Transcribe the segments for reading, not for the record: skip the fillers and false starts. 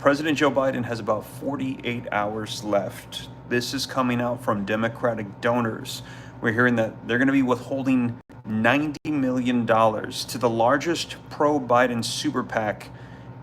President Joe Biden has about 48 hours left. This is coming out from Democratic donors. We're hearing that they're going to be withholding $90 million to the largest pro-Biden super PAC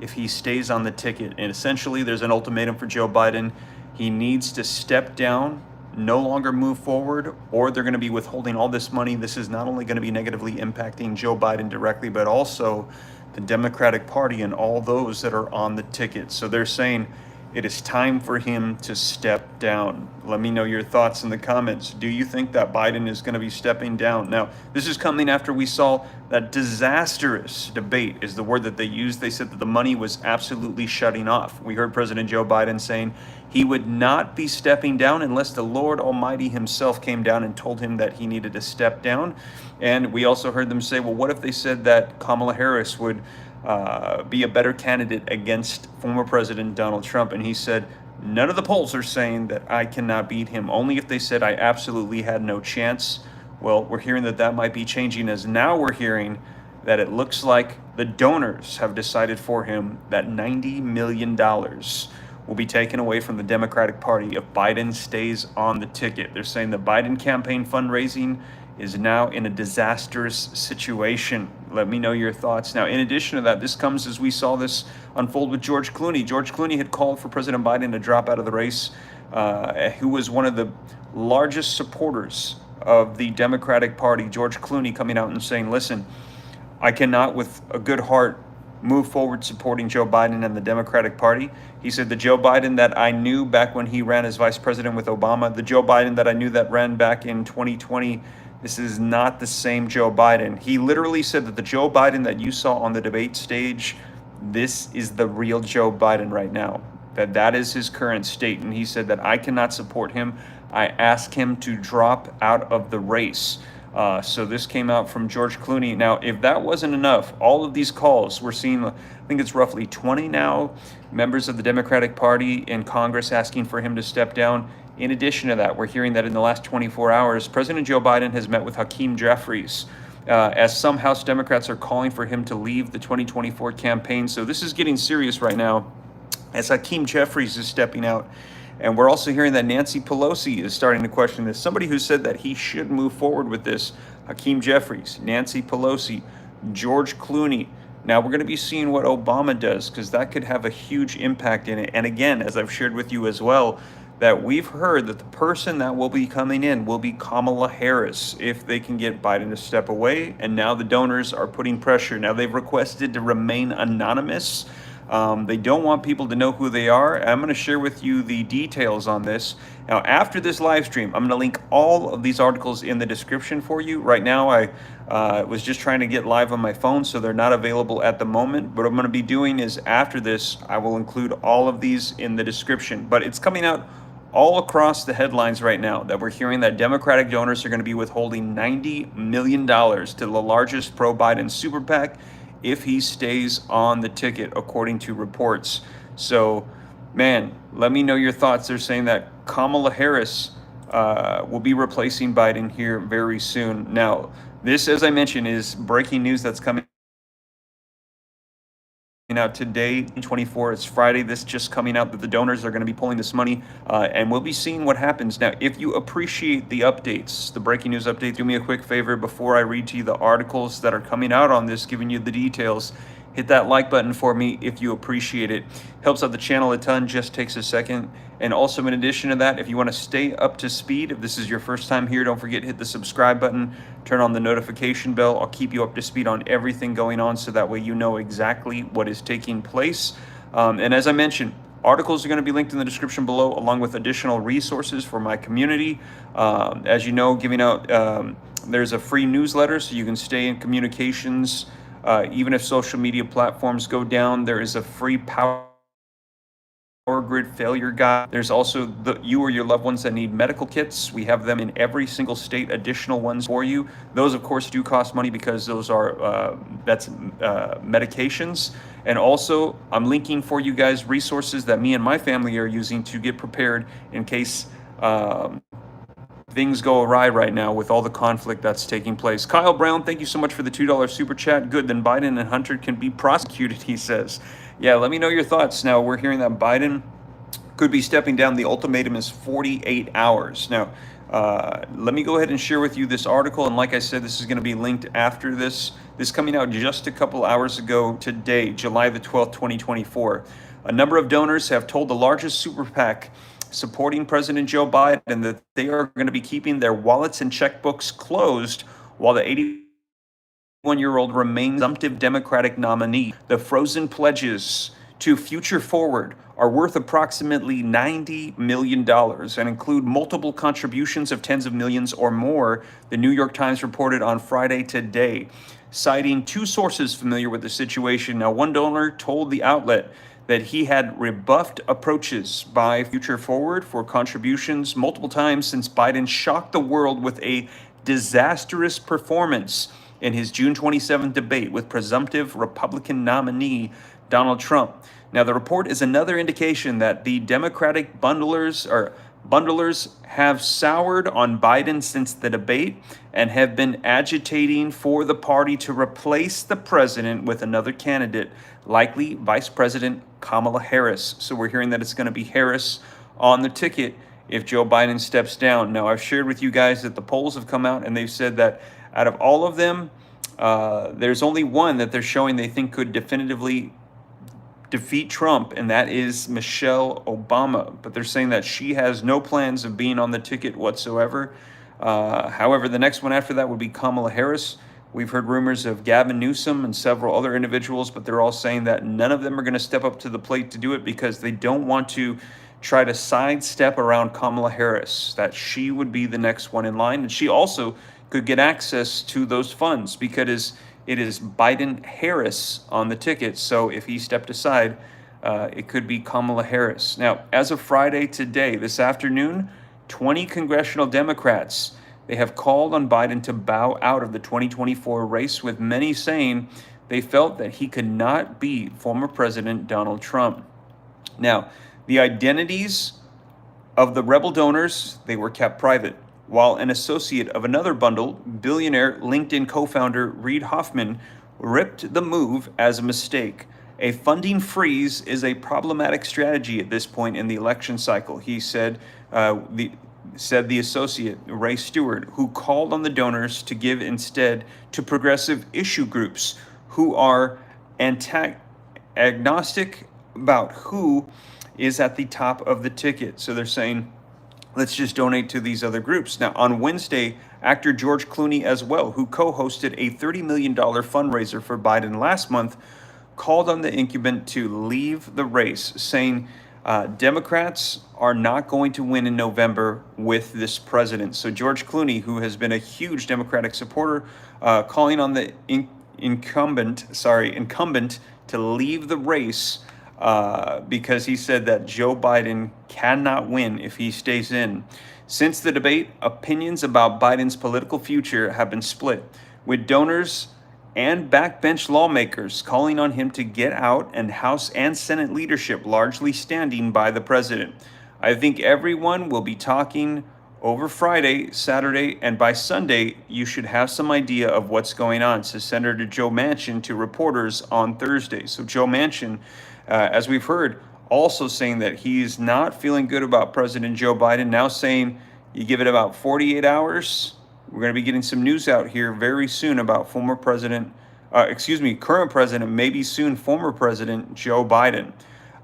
if he stays on the ticket. And essentially, there's an ultimatum for Joe Biden. He needs to step down, no longer move forward, or they're going to be withholding all this money. This is not only going to be negatively impacting Joe Biden directly, but also the Democratic Party and all those that are on the ticket. So they're saying it is time for him to step down. Let me know your thoughts in the comments. Do you think that Biden is going to be stepping down? Now, this is coming after we saw that disastrous debate is the word that they used. They said that the money was absolutely shutting off. We heard President Joe Biden saying he would not be stepping down unless the Lord Almighty himself came down and told him that he needed to step down. And we also heard them say, well, what if they said that Kamala Harris would be a better candidate against former President Donald Trump? And he said, none of the polls are saying that I cannot beat him, only if they said I absolutely had no chance. Well, we're hearing that that might be changing, as now we're hearing that it looks like the donors have decided for him that $90 million will be taken away from the Democratic Party if Biden stays on the ticket. They're saying the Biden campaign fundraising is now in a disastrous situation. Let me know your thoughts. Now, in addition to that, this comes as we saw this unfold with George Clooney. George Clooney had called for President Biden to drop out of the race, who was one of the largest supporters of the Democratic Party. George Clooney coming out and saying, listen, I cannot with a good heart move forward supporting Joe Biden and the Democratic Party. He said the Joe Biden that I knew back when he ran as vice president with Obama, the Joe Biden that I knew that ran back in 2020, this is not the same Joe Biden. He literally said that the Joe Biden that you saw on the debate stage, this is the real Joe Biden right now. That is his current state. And he said that I cannot support him. I asked him to drop out of the race. So this came out from George Clooney. Now, if that wasn't enough, all of these calls, we're seeing, I think it's roughly 20 now, members of the Democratic Party in Congress asking for him to step down. In addition to that, we're hearing that in the last 24 hours, President Joe Biden has met with Hakeem Jeffries, as some House Democrats are calling for him to leave the 2024 campaign. So this is getting serious right now, as Hakeem Jeffries is stepping out. And we're also hearing that Nancy Pelosi is starting to question this. Somebody who said that he should move forward with this, Hakeem Jeffries, Nancy Pelosi, George Clooney. Now we're going to be seeing what Obama does, because that could have a huge impact in it. And again, as I've shared with you as well, that we've heard that the person that will be coming in will be Kamala Harris if they can get Biden to step away. And now the donors are putting pressure. Now they've requested to remain anonymous. They don't want people to know who they are. I'm going to share with you the details on this. Now, after this live stream, I'm going to link all of these articles in the description for you. Right now, I was just trying to get live on my phone, so they're not available at the moment. What I'm going to be doing is after this, I will include all of these in the description. But it's coming out all across the headlines right now that we're hearing that Democratic donors are going to be withholding $90 million to the largest pro-Biden super PAC if he stays on the ticket, according to reports. So, man, let me know your thoughts. They're saying that Kamala Harris will be replacing Biden here very soon. Now, this, as I mentioned, is breaking news that's coming out today, 24. It's Friday. This just coming out that the donors are going to be pulling this money, and we'll be seeing what happens. Now, if you appreciate the updates, the breaking news update, do me a quick favor before I read to you the articles that are coming out on this, giving you the details. Hit that like button for me if you appreciate it. Helps out the channel a ton, just takes a second. And also, in addition to that, if you want to stay up to speed, if this is your first time here, don't forget to hit the subscribe button, turn on the notification bell. I'll keep you up to speed on everything going on, so that way you know exactly what is taking place. And as I mentioned, articles are going to be linked in the description below, along with additional resources for my community. As you know, giving out, there's a free newsletter, so you can stay in communications. Even if social media platforms go down, there is a free power grid failure guide. There's also you or your loved ones that need medical kits. We have them in every single state, additional ones for you. Those, of course, do cost money because those are medications. And also, I'm linking for you guys resources that me and my family are using to get prepared in case things go awry right now with all the conflict that's taking place. Kyle Brown, thank you so much for the $2 super chat. Good, then Biden and Hunter can be prosecuted, he says. Yeah, let me know your thoughts. Now, we're hearing that Biden could be stepping down. The ultimatum is 48 hours. Now, let me go ahead and share with you this article. And like I said, this is going to be linked after this. This coming out just a couple hours ago today, July the 12th, 2024. A number of donors have told the largest super PAC supporting President Joe Biden that they are going to be keeping their wallets and checkbooks closed while the 81-year-old remains presumptive Democratic nominee. The frozen pledges to Future Forward are worth approximately $90 million and include multiple contributions of tens of millions or more, the New York Times reported on Friday today, citing two sources familiar with the situation. Now, one donor told the outlet that he had rebuffed approaches by Future Forward for contributions multiple times since Biden shocked the world with a disastrous performance in his June 27th debate with presumptive Republican nominee Donald Trump. Now, the report is another indication that the Democratic bundlers have soured on Biden since the debate and have been agitating for the party to replace the president with another candidate, likely Vice President Kamala Harris. So we're hearing that it's going to be Harris on the ticket if Joe Biden steps down. Now, I've shared with you guys that the polls have come out and they've said that out of all of them, there's only one that they're showing they think could definitively defeat Trump, and that is Michelle Obama. But they're saying that she has no plans of being on the ticket whatsoever. However, the next one after that would be Kamala Harris. We've heard rumors of Gavin Newsom and several other individuals, but they're all saying that none of them are going to step up to the plate to do it because they don't want to try to sidestep around Kamala Harris, that she would be the next one in line. And she also could get access to those funds because it is Biden-Harris on the ticket. So if he stepped aside, it could be Kamala Harris. Now, as of Friday today, this afternoon, 20 congressional Democrats, they have called on Biden to bow out of the 2024 race, with many saying they felt that he could not beat former President Donald Trump. Now, the identities of the rebel donors, they were kept private, while an associate of another bundle, billionaire LinkedIn co-founder Reid Hoffman, ripped the move as a mistake. A funding freeze is a problematic strategy at this point in the election cycle, he said. The associate, Ray Stewart, who called on the donors to give instead to progressive issue groups who are agnostic about who is at the top of the ticket. So they're saying, let's just donate to these other groups. Now, on Wednesday, actor George Clooney as well, who co-hosted a $30 million fundraiser for Biden last month, called on the incumbent to leave the race, saying Democrats are not going to win in November with this president. So George Clooney, who has been a huge Democratic supporter, calling on the incumbent to leave the race because he said that Joe Biden cannot win if he stays in. Since the debate, opinions about Biden's political future have been split, with donors and backbench lawmakers calling on him to get out and House and Senate leadership largely standing by the president. I think everyone will be talking over Friday, Saturday, and by Sunday, you should have some idea of what's going on, says Senator Joe Manchin to reporters on Thursday. So Joe Manchin, as we've heard, also saying that he's not feeling good about President Joe Biden, now saying you give it about 48 hours. We're going to be getting some news out here very soon about current president, maybe soon former President Joe Biden.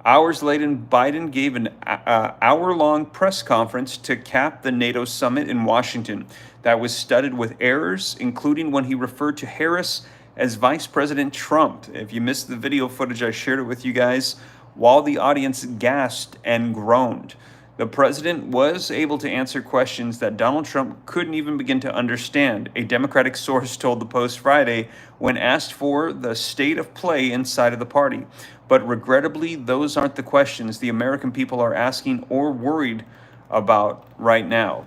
Hours later, Biden gave an hour-long press conference to cap the NATO summit in Washington that was studded with errors, including when he referred to Harris as Vice President Trump. If you missed the video footage, I shared it with you guys while the audience gasped and groaned. The president was able to answer questions that Donald Trump couldn't even begin to understand, a Democratic source told the Post Friday when asked for the state of play inside of the party. But regrettably, those aren't the questions the American people are asking or worried about right now.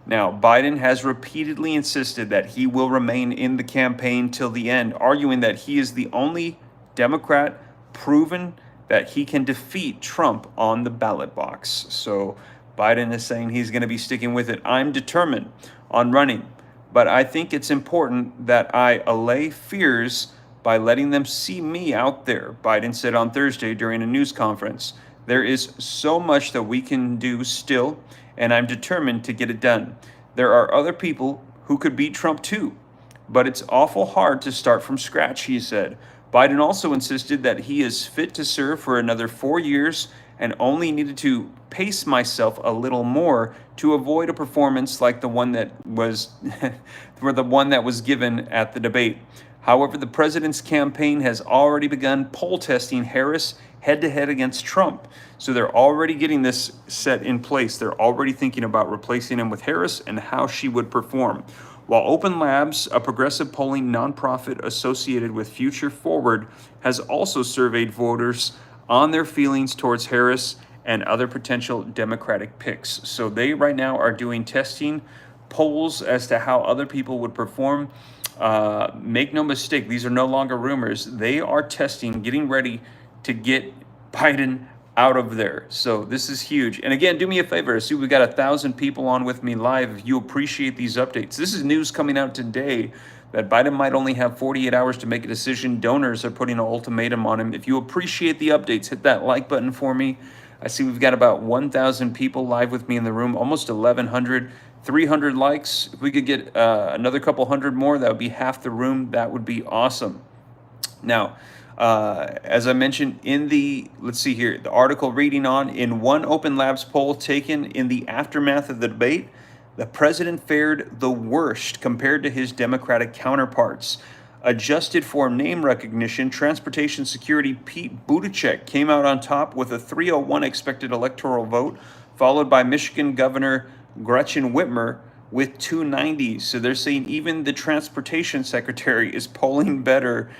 Now, Biden has repeatedly insisted that he will remain in the campaign till the end, arguing that he is the only Democrat proven that he can defeat Trump on the ballot box. So Biden is saying he's going to be sticking with it. I'm determined on running, but I think it's important that I allay fears by letting them see me out there, Biden said on Thursday during a news conference. There is so much that we can do still, and I'm determined to get it done. There are other people who could beat Trump too, but it's awful hard to start from scratch, he said. Biden also insisted that he is fit to serve for another 4 years and only needed to pace myself a little more to avoid a performance like the one that was for the one that was given at the debate. However, the president's campaign has already begun poll testing Harris head-to-head against Trump. So they're already getting this set in place. They're already thinking about replacing him with Harris and how she would perform. While Open Labs, a progressive polling nonprofit associated with Future Forward, has also surveyed voters on their feelings towards Harris and other potential Democratic picks. So they right now are doing testing polls as to how other people would perform. Make no mistake, these are no longer rumors. They are testing, getting ready to get Biden out of there. So this is huge. And again, do me a favor. I see we've got 1,000 people on with me live. If you appreciate these updates, this is news coming out today that Biden might only have 48 hours to make a decision. Donors are putting an ultimatum on him. If you appreciate the updates, hit that like button for me. I see we've got about 1,000 people live with me in the room, almost 1,100, 300 likes. If we could get another couple hundred more, that would be half the room. That would be awesome. Now, as I mentioned in let's see here, the article reading on, in one Open Labs poll taken in the aftermath of the debate, the president fared the worst compared to his Democratic counterparts. Adjusted for name recognition, Transportation Security Pete Buttigieg came out on top with a 301 expected electoral vote, followed by Michigan Governor Gretchen Whitmer with 290. So they're saying even the transportation secretary is polling better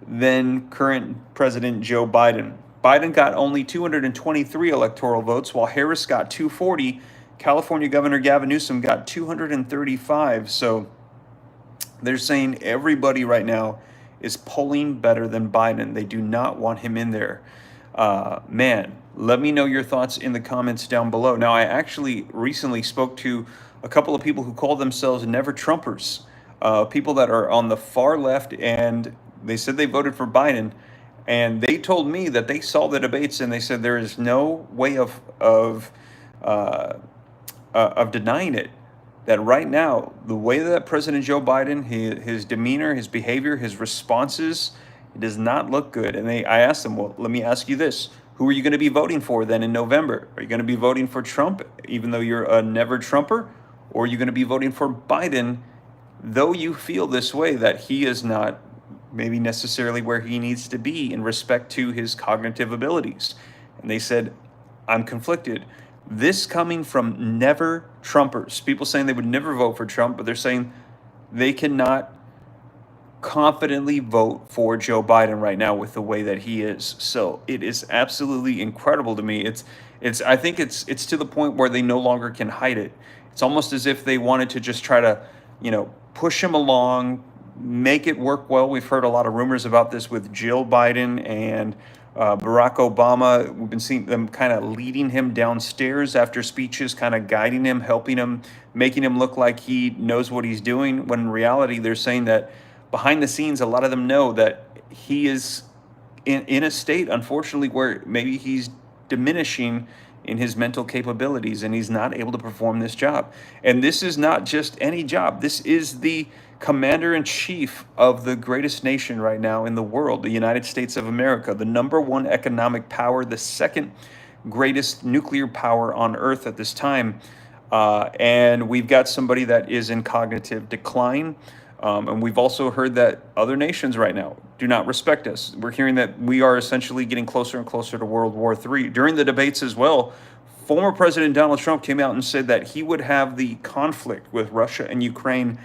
than current President Joe Biden. Biden got only 223 electoral votes, while Harris got 240. California Governor Gavin Newsom got 235. So they're saying everybody right now is polling better than Biden. They do not want him in there. Man, let me know your thoughts in the comments down below. Now, I actually recently spoke to a couple of people who call themselves Never Trumpers, people that are on the far left, and they said they voted for Biden, and they told me that they saw the debates and they said there is no way of denying it. That right now, the way that President Joe Biden, his demeanor, his behavior, his responses, it does not look good. And I asked them, well, let me ask you this. Who are you going to be voting for then in November? Are you going to be voting for Trump, even though you're a never Trumper? Or are you going to be voting for Biden, though you feel this way, that he is not maybe necessarily where he needs to be in respect to his cognitive abilities? And they said, I'm conflicted. This coming from never Trumpers, people saying they would never vote for Trump, but they're saying they cannot confidently vote for Joe Biden right now with the way that he is. So it is absolutely incredible to me. I think it's to the point where they no longer can hide it. It's almost as if they wanted to just try to, push him along, make it work well. We've heard a lot of rumors about this with Jill Biden and Barack Obama. We've been seeing them kind of leading him downstairs after speeches, kind of guiding him, helping him, making him look like he knows what he's doing, when in reality they're saying that behind the scenes, a lot of them know that he is in a state, unfortunately, where maybe he's diminishing in his mental capabilities and he's not able to perform this job. And this is not just any job. This is the commander-in-chief of the greatest nation right now in the world, the United States of America, the #1 economic power, the second greatest nuclear power on earth at this time. And we've got somebody that is in cognitive decline. And we've also heard that other nations right now do not respect us. We're hearing that we are essentially getting closer and closer to World War III. During the debates as well, former President Donald Trump came out and said that he would have the conflict with Russia and Ukraine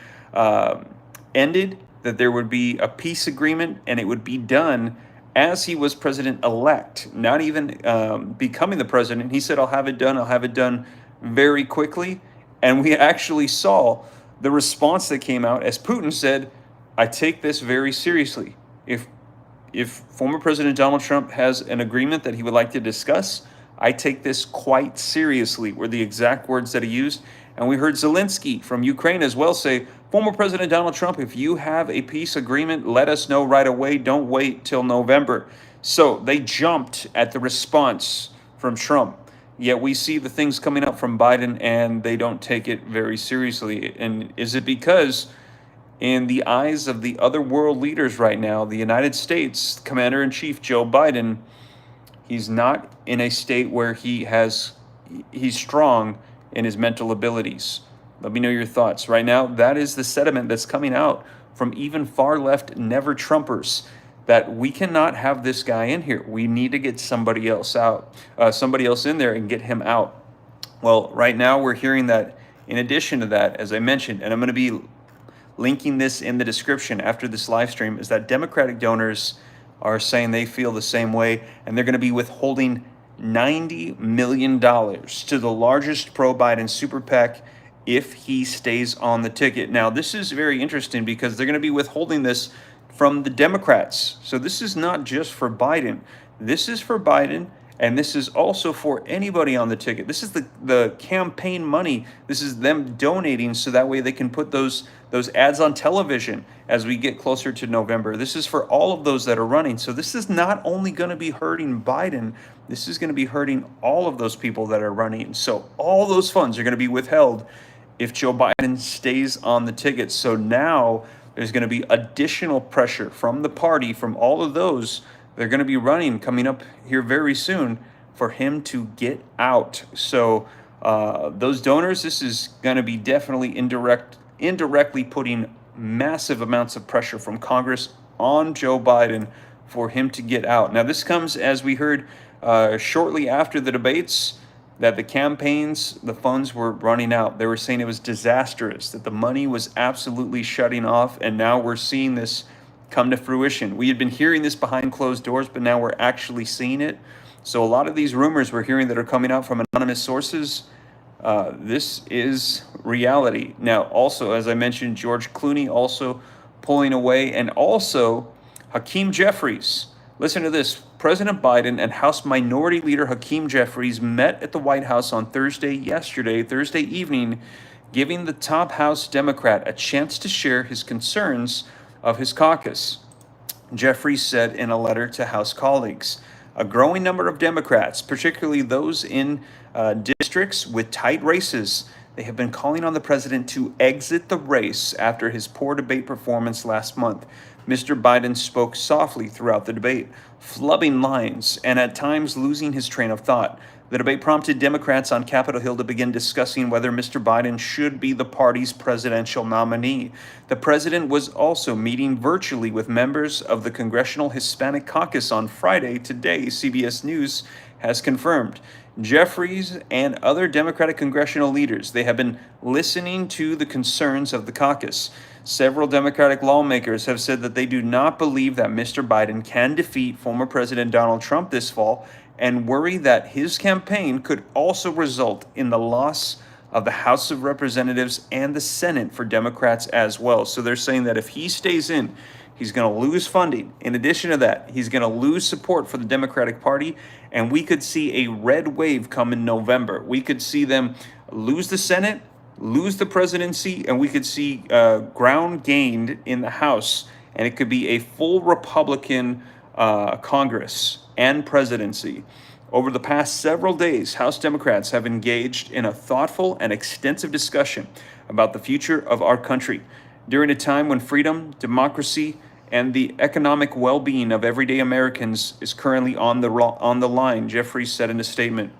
ended, that there would be a peace agreement, and it would be done as he was president-elect, not even becoming the president. He said, I'll have it done very quickly. And we actually saw the response that came out as Putin said, I take this very seriously. If former President Donald Trump has an agreement that he would like to discuss, I take this quite seriously, were the exact words that he used. And we heard Zelensky from Ukraine as well say, Former President Donald Trump, if you have a peace agreement, let us know right away. Don't wait till November. So they jumped at the response from Trump. Yet we see the things coming up from Biden and they don't take it very seriously. And is it because, in the eyes of the other world leaders right now, the United States Commander in Chief Joe Biden, he's not in a state where he's strong in his mental abilities? Let me know your thoughts. Right now, that is the sentiment that's coming out from even far left never Trumpers, that we cannot have this guy in here. We need to get somebody else out, somebody else in there and get him out. Well, right now we're hearing that in addition to that, as I mentioned, and I'm going to be linking this in the description after this live stream, is that Democratic donors are saying they feel the same way, and they're going to be withholding $90 million to the largest pro-Biden super PAC if he stays on the ticket. Now, this is very interesting because they're going to be withholding this from the Democrats. So this is not just for Biden. This is for Biden, and this is also for anybody on the ticket. This is the campaign money. This is them donating so that way they can put those ads on television as we get closer to November. This is for all of those that are running. So this is not only going to be hurting Biden, this is going to be hurting all of those people that are running. So all those funds are going to be withheld if Joe Biden stays on the ticket. So now there's going to be additional pressure from the party, from all of those they're going to be running coming up here very soon, for him to get out. So those donors, this is going to be definitely indirectly putting massive amounts of pressure from Congress on Joe Biden for him to get out. Now, this comes as we heard shortly after the debates that the campaigns, the funds were running out. They were saying it was disastrous, that the money was absolutely shutting off, and now we're seeing this come to fruition. We had been hearing this behind closed doors, but now we're actually seeing it. So a lot of these rumors we're hearing that are coming out from anonymous sources, this is reality. Now, also, as I mentioned, George Clooney also pulling away, and also Hakeem Jeffries. Listen to this. President Biden and House Minority Leader Hakeem Jeffries met at the White House on Thursday evening, giving the top House Democrat a chance to share his concerns of his caucus. Jeffries said in a letter to House colleagues, a growing number of Democrats, particularly those in districts with tight races, they have been calling on the president to exit the race after his poor debate performance last month. Mr. Biden spoke softly throughout the debate, flubbing lines and at times losing his train of thought. The debate prompted Democrats on Capitol Hill to begin discussing whether Mr. Biden should be the party's presidential nominee. The president was also meeting virtually with members of the Congressional Hispanic Caucus on Friday. Today, CBS News has confirmed. Jeffries and other Democratic congressional leaders, they have been listening to the concerns of the caucus. Several Democratic lawmakers have said that they do not believe that Mr. Biden can defeat former President Donald Trump this fall, and worry that his campaign could also result in the loss of the House of Representatives and the Senate for Democrats as well. So they're saying that if he stays in, he's going to lose funding. In addition to that, he's going to lose support for the Democratic Party, and we could see a red wave come in November. We could see them lose the Senate, lose the presidency, and we could see ground gained in the House, and it could be a full Republican Congress and presidency. Over the past several days, House Democrats have engaged in a thoughtful and extensive discussion about the future of our country. During a time when freedom, democracy, and the economic well-being of everyday Americans is currently on the line, Jeffries said in a statement.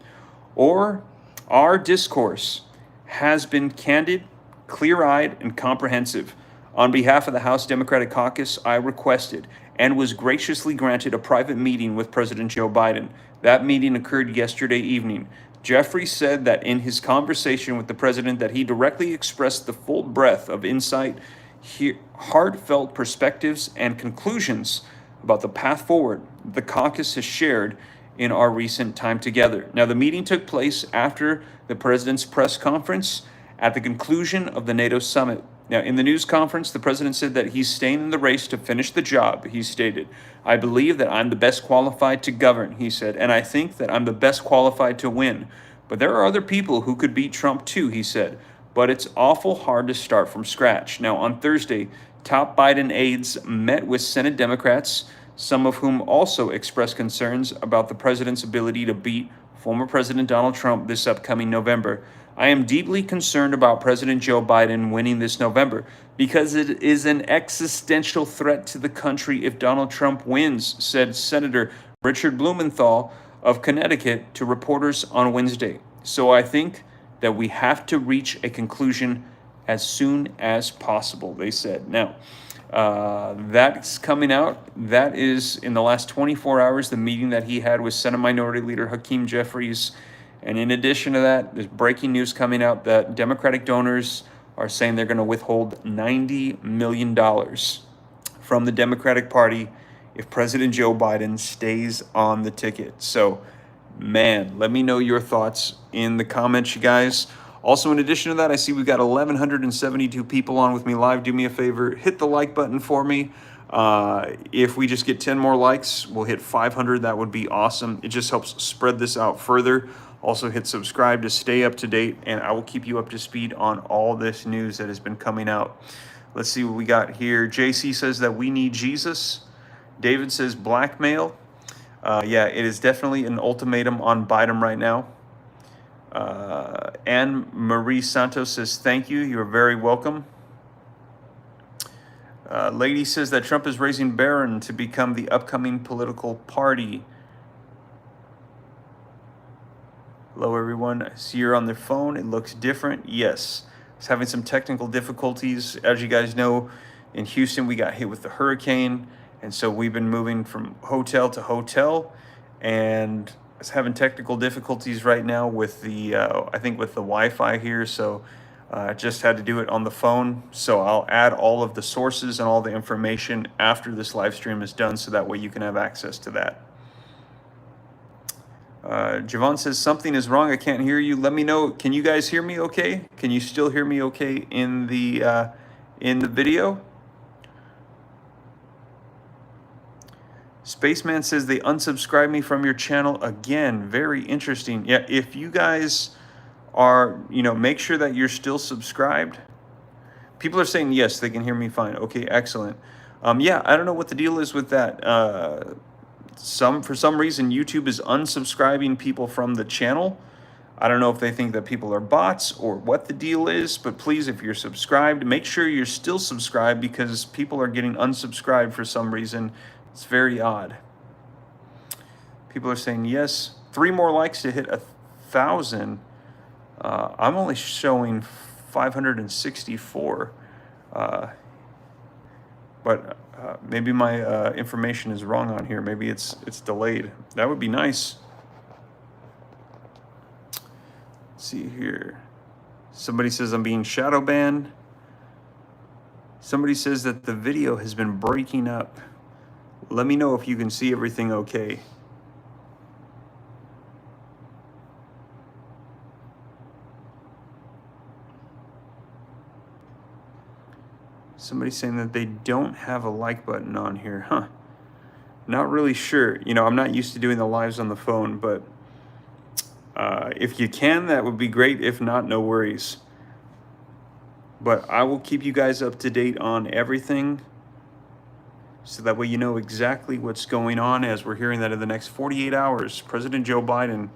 Or our discourse has been candid, clear-eyed, and comprehensive. On behalf of the House Democratic Caucus, I requested and was graciously granted a private meeting with President Joe Biden. That meeting occurred yesterday evening. Jeffries said that in his conversation with the president that he directly expressed the full breadth of insight, heartfelt perspectives, and conclusions about the path forward the caucus has shared in our recent time together. Now, the meeting took place after the president's press conference at the conclusion of the NATO summit. Now, in the news conference, the president said that he's staying in the race to finish the job. He stated, I believe that I'm the best qualified to govern, he said, and I think that I'm the best qualified to win. But there are other people who could beat Trump too, he said. but it's awful hard to start from scratch. Now, on Thursday, top Biden aides met with Senate Democrats, some of whom also expressed concerns about the president's ability to beat former President Donald Trump this upcoming November. I am deeply concerned about President Joe Biden winning this November because it is an existential threat to the country if Donald Trump wins, said Senator Richard Blumenthal of Connecticut to reporters on Wednesday. So I think that we have to reach a conclusion as soon as possible, they said. Now, that's coming out. That is in the last 24 hours, the meeting that he had with Senate Minority Leader Hakeem Jeffries. And in addition to that, there's breaking news coming out that Democratic donors are saying they're going to withhold $90 million from the Democratic Party if President Joe Biden stays on the ticket. So, man, let me know your thoughts in the comments, you guys. Also, in addition to that, I see we've got 1,172 people on with me live. Do me a favor, hit the like button for me. If we just get 10 more likes, we'll hit 500. That would be awesome. It just helps spread this out further. Also, hit subscribe to stay up to date, and I will keep you up to speed on all this news that has been coming out. Let's see what we got here. JC says that we need Jesus. David says blackmail. Yeah, it is definitely an ultimatum on Biden right now. Anne Marie Santos says, thank you. You're very welcome. Lady says that Trump is raising Barron to become the upcoming political party. Hello, everyone. I see you're on the phone. It looks different. Yes. I was having some technical difficulties. As you guys know, in Houston, we got hit with the hurricane. And so we've been moving from hotel to hotel. And I was having technical difficulties right now with the, I think with the Wi-Fi here. So I just had to do it on the phone. So I'll add all of the sources and all the information after this live stream is done. So that way you can have access to that. Javon says something is wrong. I can't hear you. Let me know. Can you guys hear me okay? Can you still hear me okay in the video? Spaceman says they unsubscribed me from your channel again. Very interesting. Yeah, if you guys are, make sure that you're still subscribed. People are saying yes, they can hear me fine. Okay, excellent. Yeah, I don't know what the deal is with that. For some reason, YouTube is unsubscribing people from the channel. I don't know if they think that people are bots or what the deal is, but please, if you're subscribed, make sure you're still subscribed because people are getting unsubscribed for some reason. It's very odd. People are saying yes. 3 more likes to hit 1,000. I'm only showing 564. But maybe my information is wrong on here. Maybe it's delayed. That would be nice. Let's see here. Somebody says I'm being shadow banned. Somebody says that the video has been breaking up. Let me know if you can see everything okay. Somebody's saying that they don't have a like button on here. Huh. Not really sure. I'm not used to doing the lives on the phone, but if you can, that would be great. If not, no worries. But I will keep you guys up to date on everything, so that way you know exactly what's going on, as we're hearing that in the next 48 hours, President Joe Biden,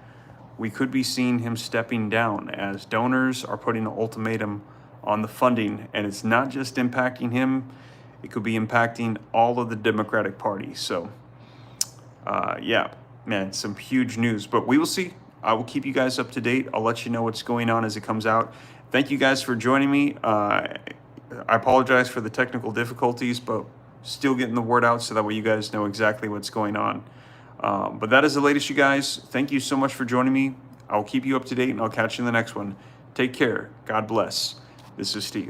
we could be seeing him stepping down as donors are putting an ultimatum on the funding. And it's not just impacting him, it could be impacting all of the Democratic Party. So, yeah, man, some huge news. But we will see. I will keep you guys up to date. I'll let you know what's going on as it comes out. Thank you guys for joining me. I apologize for the technical difficulties, but still getting the word out so that way you guys know exactly what's going on. But that is the latest, you guys. Thank you so much for joining me. I'll keep you up to date, and I'll catch you in the next one. Take care. God bless. This is Steve.